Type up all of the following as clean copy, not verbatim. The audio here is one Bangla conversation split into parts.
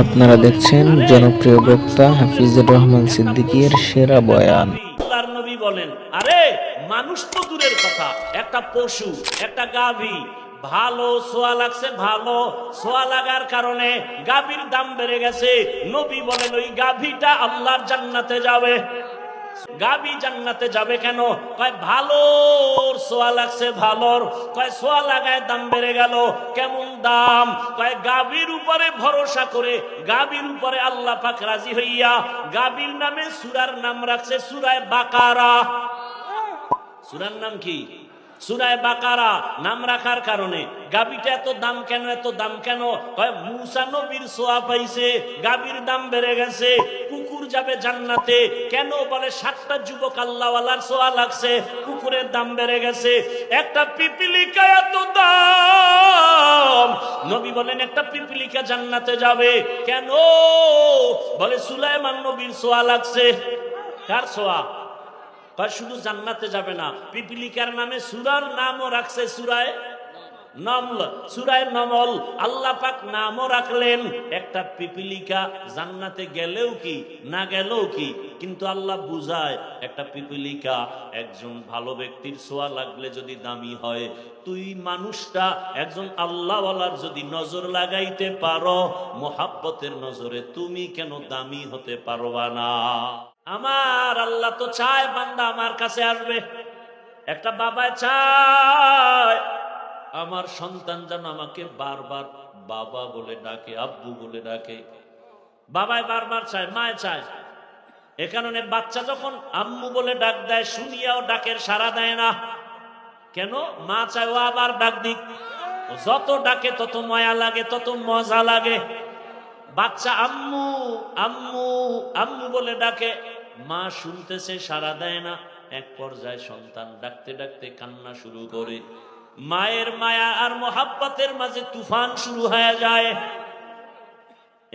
আপনারা দেখছেন জনপ্রিয় বক্তা হাফিজুর রহমান সিদ্দিকীর সেরা বয়ান। আল্লাহর নবী বলেন, আরে মানুষ তো দূরের কথা, একটা পশু, একটা গাভী ভালো সোয়া লাগছে, ভালো সোয়া লাগার কারণে গাভীর দাম বেড়ে গেছে। নবী বলেন ওই গাভীটা আল্লাহর জান্নাতে যাবে। গাভী জান্নাতে যাবে কেন? কয় ভালোর সোয়া লাগছে, ভালোর। কয় সোয়া লাগায় দাম বেড়ে গেল। কেমন দাম? কয় গাভীর উপরে ভরসা করে, গাভীর উপরে আল্লাহ পাক রাজি হইয়া গাভীর নামে সূরার নাম রাখছে সূরায়ে বাকারা। সূরার নাম কি? সূরায়ে বাকারা নাম রাখার কারণে গাভীটা এত দাম কেন? এত দাম কেন? কয় মুসা নবীর সোয়া পাইছে, গাভীর দাম বেড়ে গেছে। কুকুর যাবে জান্নাতে কেন? বলে 7টা যুবক আল্লাহওয়ালার সোয়া লাগছে, কুকুরের দাম বেড়ে গেছে। একটা পিপিলিকা এত দাম, নবী বলেন একটা পিপিলিকা জান্নাতে যাবে কেন? বলে সুলাইমান নবীর সোয়া লাগছে। কার সোয়া? শুধু জান্নাতে যাবে না, পিপিলিকার নামে সূরার নামও রাখছে সূরায়ে নমল। সূরায়ে নমল আল্লাহ পাক নামও রাখলেন। একটা পিপিলিকা জান্নাতে গেলেও কি, না গেলেও কি, কিন্তু আল্লাহ বুঝায় একটা পিপিলিকা একজন ভালো ব্যক্তির ছোঁয়া লাগলে যদি দামি হয়, তুই মানুষটা একজন আল্লাহওয়ালার যদি নজর লাগাইতে পারো, মোহাব্বতের নজরে তুমি কেন দামি হতে পারবা না? আমার আল্লাহ তো চায় বান্দা আমার কাছে আসবে। একটা বাবা চায় আমার সন্তান যেন আমাকে বারবার বাবা বলে ডাকে, আব্বু বলে ডাকে। বাবায় বারবার চায়, মায় চায়। এ কারণে বাচ্চা যখন আম্মু বলে ডাক দেয়, শুনিয়াও ডাকের সাড়া দেয় না কেন? মা চায় ও আবার ডাক দিক। যত ডাকে তত মায়া লাগে, তত মজা লাগে। বাচ্চা আম্মু আম্মু আম্মু বলে ডাকে, মা শুনতেছে, সাড়া দেয় না। এক পর্যায়ে সন্তান ডাকতে ডাকতে কান্না শুরু করে। মায়ের মায়া আর মোহাব্বতের মাঝে তুফান শুরু হয়ে যায়।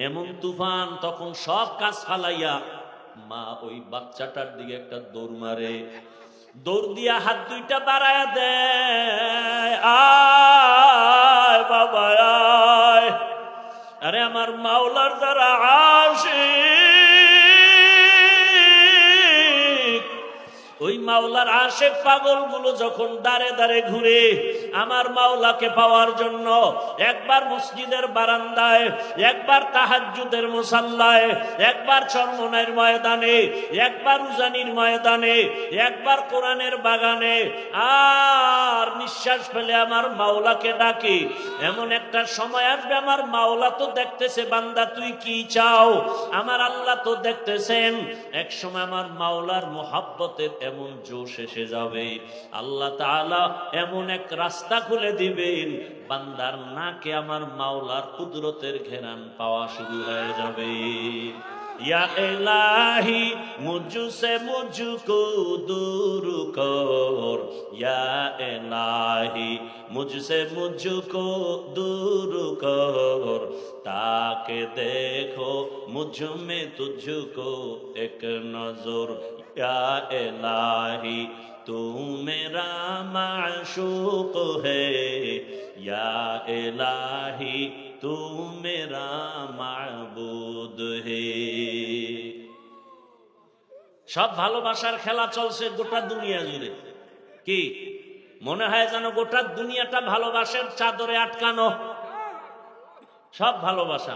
এমন তুফান, তখন সব কাজ ফালাইয়া মা ওই বাচ্চাটার দিকে একটা দৌড় মারে। দৌড় দিয়া হাত দুইটা বাড়ায়া দেয়, আয় বাবা আয়। আরে আমার মাওলার যারা আশিক, ওই মাওলার আশিক পাগল গুলো যখন দাঁড়ে দাঁড়ে ঘুরে আমার মাওলাকে পাওয়ার জন্য, একবার মসজিদের বারান্দায়, একবার তাহাজ্জুদের মুসাল্লায়, একবার চরমনাইয়ের ময়দানে, একবার উজানির ময়দানে, একবার কোরআনের বাগানে, আর নিঃশ্বাস ফেলে আমার মাওলাকে ডাকে। এমন একটা সময় আসবে আমার মাওলা তো দেখতেছে, বান্দা তুই কি চাও? আমার আল্লাহ তো দেখতেছেন। এক সময় আমার মাওলার মোহাব্বতের এমন জোশ এসে যাবে, আল্লাহ তাআলা এমন এক রাস্তা খুলে দিবেন, বান্দার নাকে আমার মাওলার কুদরতের ঘেরান পাওয়া শুরু হয়ে যাবে। या इलाही मुझसे मुझको दूर कर, या इलाही मुझसे मुझको दूर कर, ताकि देखो मुझ में तुझको एक नजर, या इलाही तू मेरा माशूक है, या इलाही तू मेरा माबूद है। সব ভালোবাসার খেলা চলছে গোটা দুনিয়া জুড়ে। কি মনে হয় যেন গোটা দুনিয়াটা ভালোবাসার চাদরে আটকানো? সব ভালোবাসা,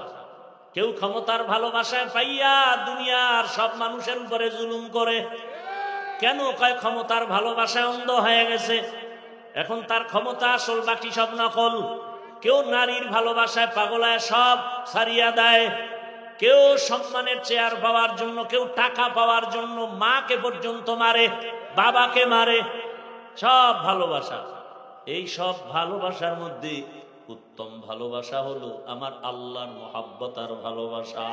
কেউ ক্ষমতার ভালোবাসায় পাইয়া দুনিয়ার সব মানুষের উপরে জুলুম করে। কেন? কয় ক্ষমতার ভালোবাসায় অন্ধ হয়ে গেছে, এখন তার ক্ষমতা আসল, বাকি সব নকল। কেউ নারীর ভালোবাসায় পাগলায় সব ছাড়িয়া দেয়, কেউ সম্মানের চেয়ার পাওয়ার জন্য, কেউ টাকা পাওয়ার জন্য মাকে পর্যন্ত মারে, বাবাকে মারে। সব ভালোবাসা। এই সব ভালোবাসার মধ্যে উত্তম ভালোবাসা হলো আমার আল্লাহর মোহাব্বত আর ভালোবাসা।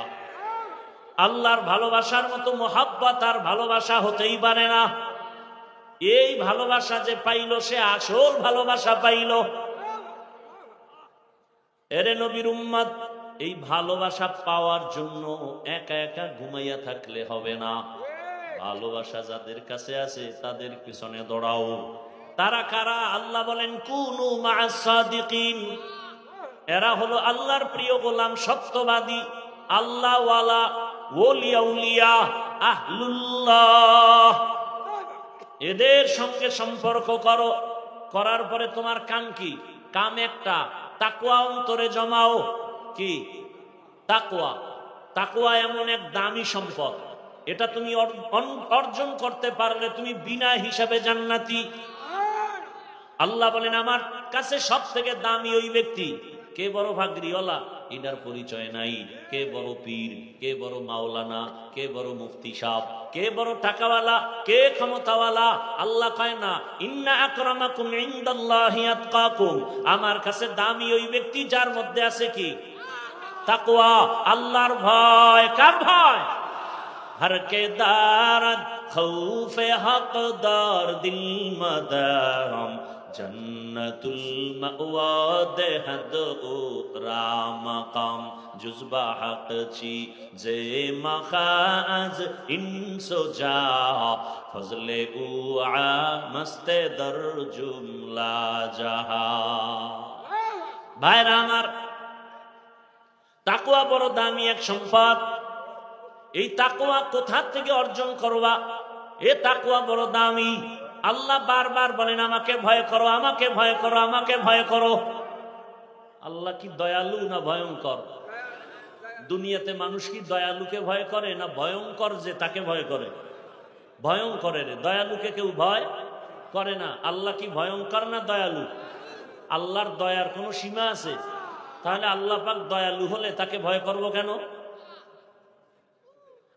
আল্লাহর ভালোবাসার মতো মোহাব্বত আর ভালোবাসা হতেই পারে না। এই ভালোবাসা যে পাইল সে আসল ভালোবাসা পাইল। এরে নবীর উম্মত, এই ভালোবাসা পাওয়ার জন্য একা একা ঘুমাইয়া থাকলে হবে না। ভালোবাসা যাদের কাছে আছে তাদের পিছনে দৌড়াও। তারা কারা? আল্লাহ বলেন কুনু মা'আস সাদিকিন, এরা হলো আল্লাহর প্রিয় গোলাম, সত্যবাদী। আল্লাহওয়ালা, ওলিয়া উলিয়া, আহলুল্লাহ, এদের সঙ্গে সম্পর্ক করো। করার পরে তোমার কাম কি? কাম একটা, তাকওয়া অন্তরে জমাও। কি? তাকওয়া। তাকওয়া এমন এক দামি সম্পদ, এটা তুমি অর্জন করতে পারলে তুমি বিনা হিসাবে জান্নাতি। আল্লাহ বলেন আমার কাছে সব থেকে দামি ওই ব্যক্তি। কে বড় ভাগরিওয়ালা এটার পরিচয় নাই, কে বড় পীর, কে বড় মাওলানা, কে বড় মুফতি সাহেব, কে বড় টাকাওয়ালা, কে ক্ষমতাওয়ালা। আল্লাহ কয় না ইন্না আকরামাকুম ইনদাল্লাহি আতকাকুম, আমার কাছে দামি ওই ব্যক্তি যার মধ্যে আছে কি? তাকওয়া, আল্লাহর ভয়। কার ভয়? हर के दारद खौफे हकदार दिल मदारम जन्नतुल मअवा देहद उकरा मकाम जुज़बा हक ची जे मखाज इंसो जा फजले उआ मस्ते दर जुमला जहा। भाईरा आमार, ताकवा बड़ दामी एक सम्पद। এই তাকওয়া কোথা থেকে অর্জন করবা? এ তাকওয়া বড় দামি। আল্লাহ বারবার বলেন আমাকে ভয় করো, আমাকে ভয় করো, আমাকে ভয় করো। আল্লাহ কি দয়ালু না ভয়ঙ্কর? দুনিয়াতে মানুষ কি দয়ালুকে ভয় করে না ভয়ঙ্কর যে তাকে ভয় করে? ভয়ঙ্করের, দয়ালুকে কেউ ভয় করে না। আল্লাহ কি ভয়ঙ্কর না দয়ালু? আল্লাহর দয়ার কোনো সীমা আছে? তাহলে আল্লাহ পাক দয়ালু হলে তাকে ভয় করব কেন?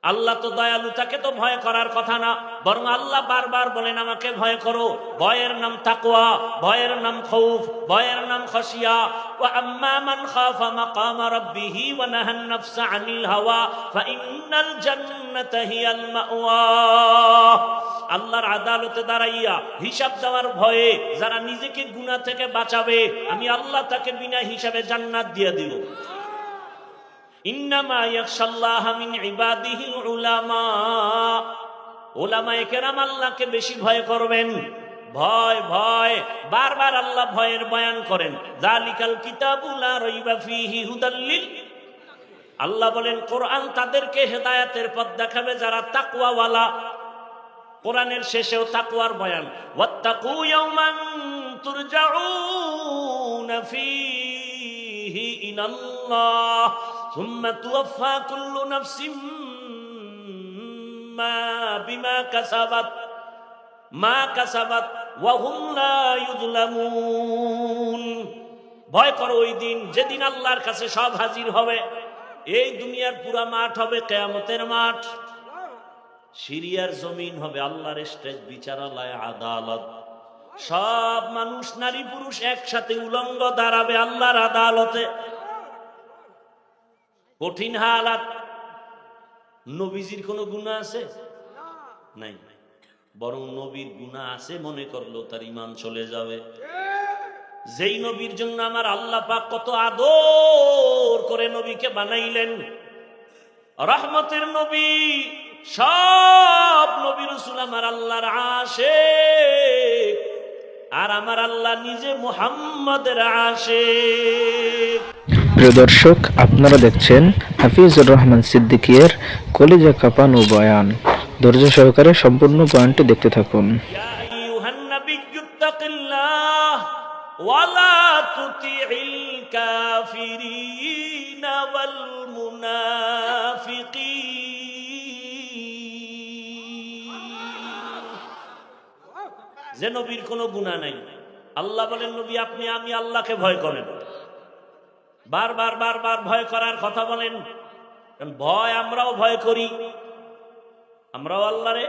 আল্লাহ তো দয়ালু, তাকে তো ভয় করার কথা না। বরং আল্লাহ বারবার বলেন আমাকে ভয় করো। ভয়ের নাম তাকওয়া, ভয়ের নাম খৌফ, ভয়ের নাম খাশিয়া। ওয়া আম্মা মান খাফা মাকামা রাব্বিহি ওয়া নাহান নাফসা আনিল হাওয়া ফাইন্নাল জান্নাতা হিয়াল মাওয়া। আল্লাহর আদালতে দাঁড়াইয়া হিসাব দেওয়ার ভয়ে যারা নিজেকে গুনাহ থেকে বাঁচাবে, আমি আল্লাহ তাকে বিনা হিসাবে জান্নাত দিয়ে দিব। ইন্নামা ইয়াখশাল্লাহা মিন ইবাদিহিল উলামা, উলামায়ে কেরাম আল্লাহকে বেশি ভয় করবেন। ভয় ভয়, বারবার আল্লাহ ভয়ের বয়ান করেন। যালিকাল কিতাবু লা রাইবা ফীহি হুদাল লিল, আল্লাহ বলেন কোরআন তাদেরকে হেদায়েতের পথ দেখাবে যারা তাকওয়াওয়ালা। কোরআনের শেষেও তাকওয়ার বয়ান। ওয়াত্তাকু ইয়াওমান তুরজাউনা ফীহি ইলাল্লাহ সুম্মা তুওয়াফা কুল্লু নাফসিম বিমা কাসাবাত ওয়া হুম লা ইউযলামুন। ভয় করো ওই দিন যেদিন আল্লাহর কাছে সব হাজির হবে। এই দুনিয়ার পুরা মাঠ হবে কিয়ামতের মাঠ, সিরিয়ার জমিন হবে আল্লাহর স্টেজ, বিচারালয়, আদালত। সব মানুষ নারী পুরুষ একসাথে উলঙ্গ দাঁড়াবে আল্লাহর আদালতে। কঠিন হালাত। নবীজির কোনো গুনাহ আছে? নাই। বরং নবীর গুনাহ আছে মনে করলেও তার ঈমান চলে যাবে। যেই নবীর জন্য আমার আল্লাহ পাক কত আদর করে নবীকে বানাইলেন, রহমতের নবী। সব নবী রাসূল আমার আল্লাহর আশিক, আর আমার আল্লাহ নিজে মুহাম্মাদের আশিক। প্রিয় দর্শক, আপনারা দেখছেন হাফিজুর রহমান সিদ্দিকীর কলিজা কাঁপানো বয়ান। ধৈর্য সহকারে সম্পূর্ণ বয়ানটি দেখতে থাকুন। ইয়া আইয়ুহান নাবিয়্যুত্তাকিল্লাহ ওয়া লা তুতিইল কাফিরিনা ওয়াল মুনাফিকিন। যে নবীর কোনো গুনাহ নাই, আল্লাহ বলেন নবী আপনি আমি আল্লাহকে ভয় করেন। বারবার বারবার ভয় করার কথা বলেন। ভয় আমরাও ভয় করি, আমরাও আল্লাহরে।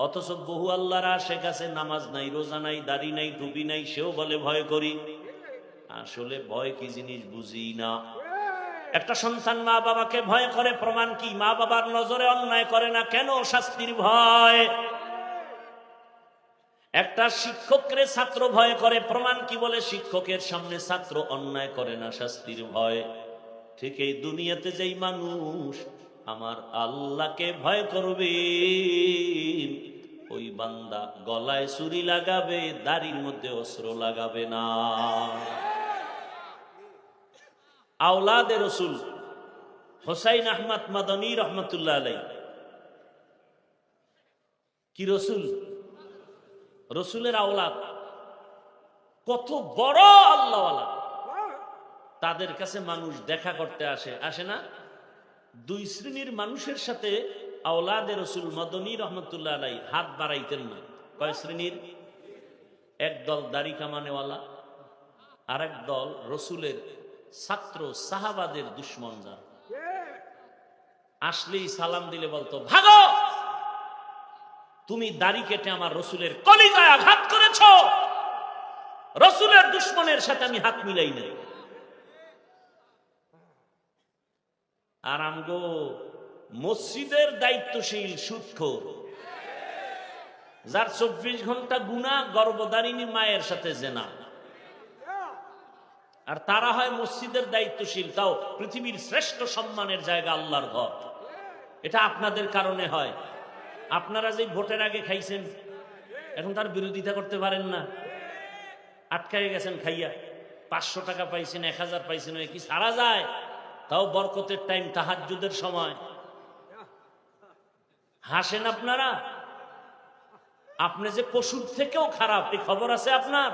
অথচ বহু আল্লাহর আশিক আছে, নামাজ নাই, রোজা নাই, দাড়ি নাই, টুপি নাই, সেও বলে ভয় করি। আসলে ভয় কি জিনিস বুঝি না। একটা সন্তান মা বাবাকে ভয় করে, প্রমাণ কি? মা বাবার নজরে অন্যায় করে না, কেন? শাস্তির ভয়। একটা শিক্ষককে ছাত্র ভয় করে, প্রমাণ কি? বলে শিক্ষকের সামনে ছাত্র অন্যায় করে না, শাস্তির ভয়। ঠিক এই দুনিয়াতে যেই মানুষ আমার আল্লাহকে ভয় করবে, ওই বান্দা গলায় ছুরি লাগাবে, দাড়ির মধ্যে অস্ত্র লাগাবে না। আওলাদে রাসূল হোসাইন আহমদ মাদানী রহমতুল্লাহ আলাই কি রসুল, রসুলের আওলাদ, কত বড় আল্লাহওয়ালা। তাদের কাছে মানুষ দেখা করতে আসে, আসে না? দুই শ্রেণীর মানুষের সাথে আওলাদে রসুল মাদানী রহমতুল্লাহ আলাই হাত বাড়াইতেন না। কয় শ্রেণীর? একদল দাড়ি কামানেওয়ালা, আর এক দল রসুলের ছাত্র সাহাবাদের দুশ্মন। যারা আসলেই সালাম দিলে বলতো, ভাগো, তুমি দাড়ি কেটে আমার রসুলের কলিজায় আঘাত করেছ, রসুলের দুশ্মনের সাথে আমি হাত মিলাই নাই। আর আমগো মসজিদের দায়িত্বশীল সুদখোর, যার 24 ঘন্টা গুনাহ, গর্ভধারিণী মায়ের সাথে জেনা, আর তারা হয় মসজিদের দায়িত্বশীল, তাও পৃথিবীর শ্রেষ্ঠ সম্মানের জায়গা আল্লাহর ঘর। এটা আপনাদের কারণে হয়। আপনারা যে ভোটের আগে খাইছেন, এখন তার বিরোধিতা করতে পারেন না, আটকায় গেছেন খাইয়া। 500 টাকা পাইছেন, 1000 পাইছেন, কি সারা যায়? তাও বরকতের টাইম, তাহাজ্জুদের সময়। হাসেন আপনারা। আপনি যে পশুর থেকেও খারাপ, এই খবর আছে আপনার?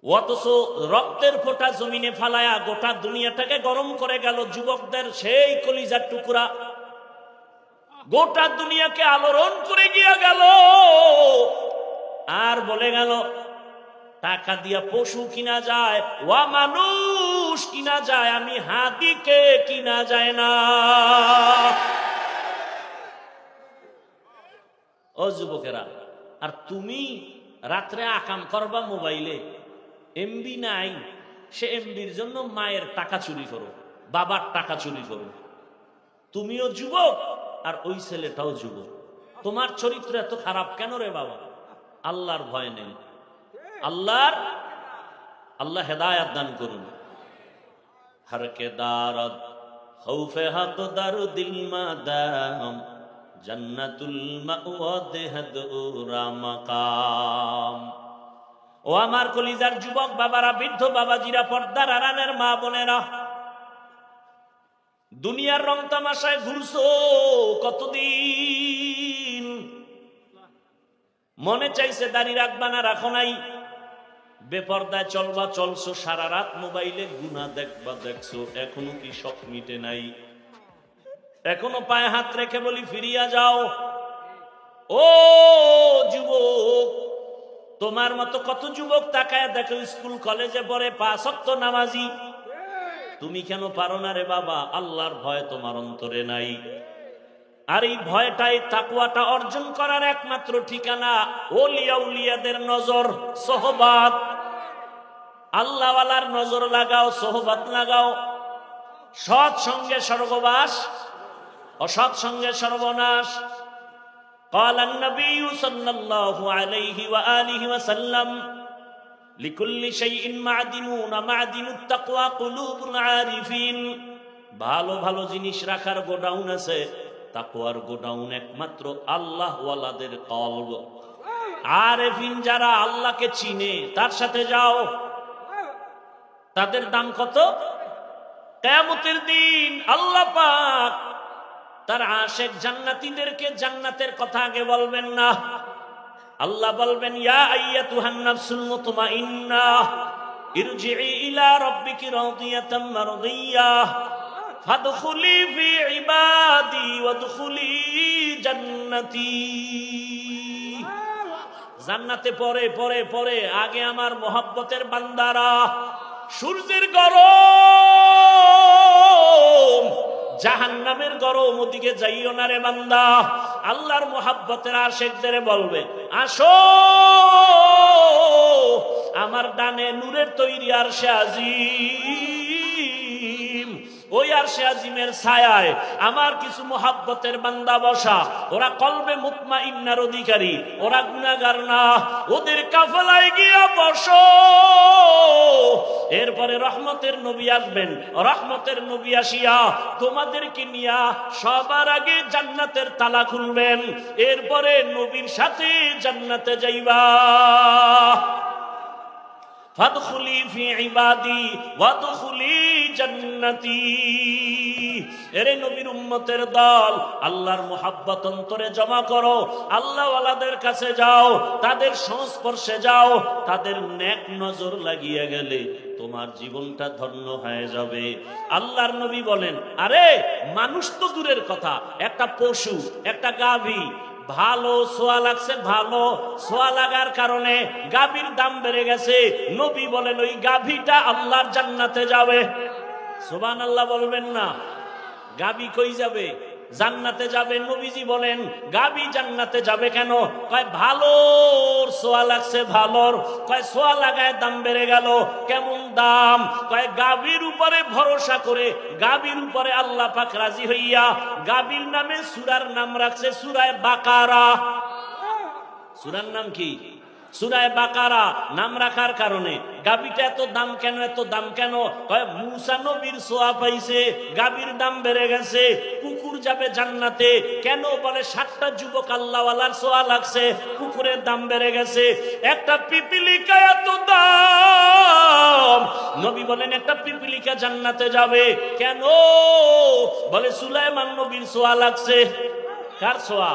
অথচ রক্তের ফোঁটা জমিনে ফালায়া গোটা দুনিয়াটাকে গরম করে গেল যুবকদের সেই কলিজার টুকরা, গোটা দুনিয়াকে আলোড়ন করে গিয়ে গেল। আর বলে গেল, টাকা দিয়া পশু কিনা যায়, ওয়া মানুষ কিনা যায়, আমি হাদিকে কিনা যায় না। ও যুবকেরা, আর তুমি রাত্রে আকাম করবা মোবাইলে, এমবি নাই, সে এমবির জন্য মায়ের টাকা চুরি করো, বাবার টাকা চুরি করো। তুমিও যুবক আর ওই ছেলেটাও যুবক। তোমার চরিত্র এত খারাপ কেন রে বাবা? আল্লাহর ভয় নেই। আল্লাহ হেদায়াত দান করুন। হর কে দারদ খৌফে হক দারু দিল মাদাম, জান্নাতুল মাওয়া দেহদুরা মাকাম। ও আমার কলিজার যুবক বাবারা, বৃদ্ধ বাবাজিরা, পর্দার আড়ালের মা বোনেরা, দুনিয়ার রং তামাশায় ঘুরছো কতদিন? মনে চাইছে দাড়ি রাখবা না, রাখো নাই। বেপর্দায় চলবা, চলছো। সারা রাত মোবাইলে গুনাহ দেখবা, দেখছো। এখনো কি শখ মিটে নাই? এখনো পায়ে হাত রেখে বলি ফিরিয়া যাও। ও যুবক, তোমার মতো কত যুবক তাকায় দেখো স্কুল কলেজে পড়ে, 5 ওয়াক্ত নামাজি। তুমি কেন পারো না রে বাবা? আল্লাহর ভয় তোমার অন্তরে নাই। আর এই ভয়টাই তাকওয়াটা অর্জন করার একমাত্র ঠিকানা। ওলিয়া উলিয়াদের নজর, সোহবাত। আল্লাহওয়ালার নজর লাগাও, সোহবাত লাগাও। সৎ সঙ্গে স্বর্গবাস, অসৎ সঙ্গে সর্বনাশ। قال النبي صلى الله عليه وآله وسلم لكل شيء معدنون معدن التقوى قلوب العارفين। ভালো ভালো জিনিস রাখার গোডাউন আছে, তাকওয়ার গোডাউন একমাত্র আল্লাহ ওয়ালাদের কলব। আরেফিন যারা আল্লাহকে চিনে, তার সাথে যাও। তাদের দাম কত? কিয়ামতের দিন আল্লাহ পাক তার আশেক জান্নাতীদেরকে জান্নাতের কথা আগে বলবেন না। আল্লাহ বলবেন, ইয়া আইয়াতুহান নাফসুল মুতমাইন্নাহ ইরজিই ইলা রাব্বিকি রাদিয়াতাম মারদিয়াহ ফাদখুলি ফি ইবাদি ওয়াদখুলি জান্নাতি। জান্নাতে পরে পরে পরে আগে আমার মোহাব্বতের বান্দারা। সূর্যের গরম, জাহান্নামের গরম, ওদিকে যাইও না রে বান্দা। আল্লাহর মোহাব্বতের আশেকদের বলবে, আসো আমার ডানে নূরের তৈরি আরশে আজিম। ওই আরশে আজিমের ছায়ায় আমার কিছু মোহাব্বতের বান্দা বসা। ওরা কলবে মুতমাইন্নার অধিকারী, ওরা গুনাহগার না। ওদের কাফেলায় গিয়া বসো। এরপরে রহমতের নবী আসবেন। রহমতের নবী আসিয়া তোমাদেরকে নিয়া সবার আগে জান্নাতের তালা খুলবেন। এরপরে নবীর সাথে জান্নাতে যাইবা। ফাদখুলি ফি ইবাদি ওয়াদখুলি জান্নাতি। এরে নবীর উম্মতের দল, আল্লাহর মুহাব্বত অন্তরে জমা করো, আল্লাহওয়ালাদের কাছে যাও, তাদের সংস্পর্শে যাও, তাদের নেক নজর লাগিয়ে গেলে তোমার জীবনটা ধন্য হয়ে যাবে। আল্লাহর নবী বলেন, আরে মানুষ তো দূরের কথা, একটা পশু, একটা গাভী ভালো সোয়া লাগছে, ভালো সোয়া লাগার কারণে গাভীর দাম বেড়ে গেছে। নবী বলেন ওই গাভীটা আল্লাহর জান্নাতে যাবে। সুবহানাল্লাহ বলবেন না? গাভী কই যাবে? জান্নাতে যাবে। নবীজি বলেন গাভী জান্নাতে যাবে কেন? কয় ভালোর সোয়া লাগছে, ভালোর। কয় সোয়া লাগায় দাম বেড়ে গেল। কেমন দাম? কয় গাভীর উপরে ভরসা করে, গাভীর উপরে আল্লাহ পাক রাজি হইয়া গাভীর নামে সূরার নাম রাখছে সূরায়ে বাকারা। সূরার নাম কি? সূরায়ে বাকারা নাম রাখার কারণে গাভীটা এত দাম কেন? এত দাম কেন? কয় মুসা নবীর সোয়া পাইছে, গাভীর দাম বেড়ে গেছে। কুকুর যাবে জান্নাতে কেন? বলে 7টা যুবক আল্লাহওয়ালার সোয়া লাগছে, কুকুরের দাম বেড়ে গেছে। একটা পিপিলিকা এত দাম, নবী বলেন একটা পিপিলিকা জান্নাতে যাবে কেন? বলে সুলাইমান নবীর সোয়া লাগছে। কার সোয়া?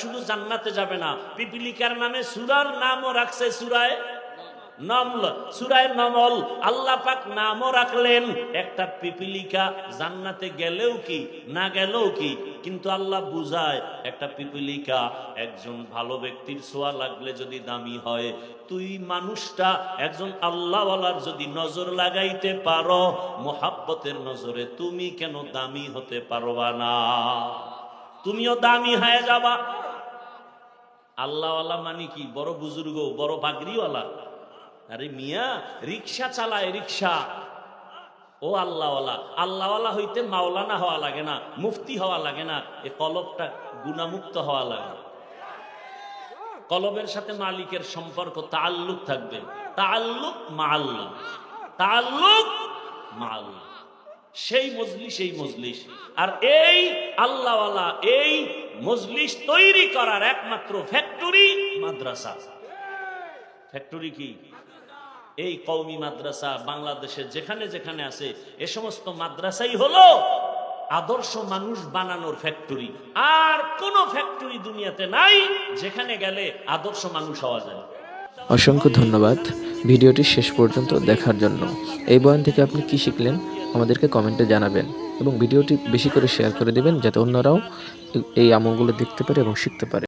শুধু জান্নাতে যাবে না, পিপিলিকার নামে সূরার নামও রাখছে সূরায়ে নামল। সূরায়ে নামল আল্লাহ পাক নামও রাখলেন। একটা পিপিলিকা জান্নাতে গেলেও কি, না গেলেও কি, কিন্তু আল্লাহ বুঝায় একটা পিপিলিকা একজন ভালো ব্যক্তির ছোঁয়া লাগলে যদি দামি হয়, তুই মানুষটা একজন আল্লাহওয়ালার যদি নজর লাগাইতে পারো, মোহাব্বতের নজরে তুমি কেন দামি হতে পারবা না? তুমিও দামি হয়ে যাবা। আল্লাহওয়ালা মানে কি? বড় বুজুর্গ, বড় পাগড়িওয়ালা? আরে মিয়া, রিক্সা চালায়, রিক্সা। ও আল্লাহওয়ালা। আল্লাহওয়ালা হইতে মাওলানা হওয়া লাগে না, মুফতি হওয়া লাগে না, এ কলবটা গুনাহমুক্ত হওয়া লাগে। কলবের সাথে মালিকের সম্পর্ক, তাআল্লুক থাকবে। তাআল্লুক মাআল্লাহ, তাআল্লুক মাআল্লাহ। সেই মজলিস, এই মজলিস। আর এই আল্লাহওয়ালা, এই মজলিস তৈরি করার একমাত্র ফ্যাক্টরি মাদ্রাসা। ফ্যাক্টরি কি? এই কওমি মাদ্রাসা বাংলাদেশে যেখানে যেখানে আছে, এ সমস্ত মাদ্রাসাই হলো আদর্শ মানুষ বানানোর ফ্যাক্টরি। আর কোন ফ্যাক্টরি দুনিয়াতে নাই যেখানে গেলে আদর্শ মানুষ হওয়া যায়। অসংখ্য ধন্যবাদ ভিডিওটি শেষ পর্যন্ত দেখার জন্য। এই বয়ান থেকে আপনি কি শিখলেন আমাদেরকে কমেন্টে জানাবেন, এবং ভিডিওটি বেশি করে শেয়ার করে দিবেন যাতে অন্যরাও এই আমলগুলো দেখতে পারে এবং শিখতে পারে।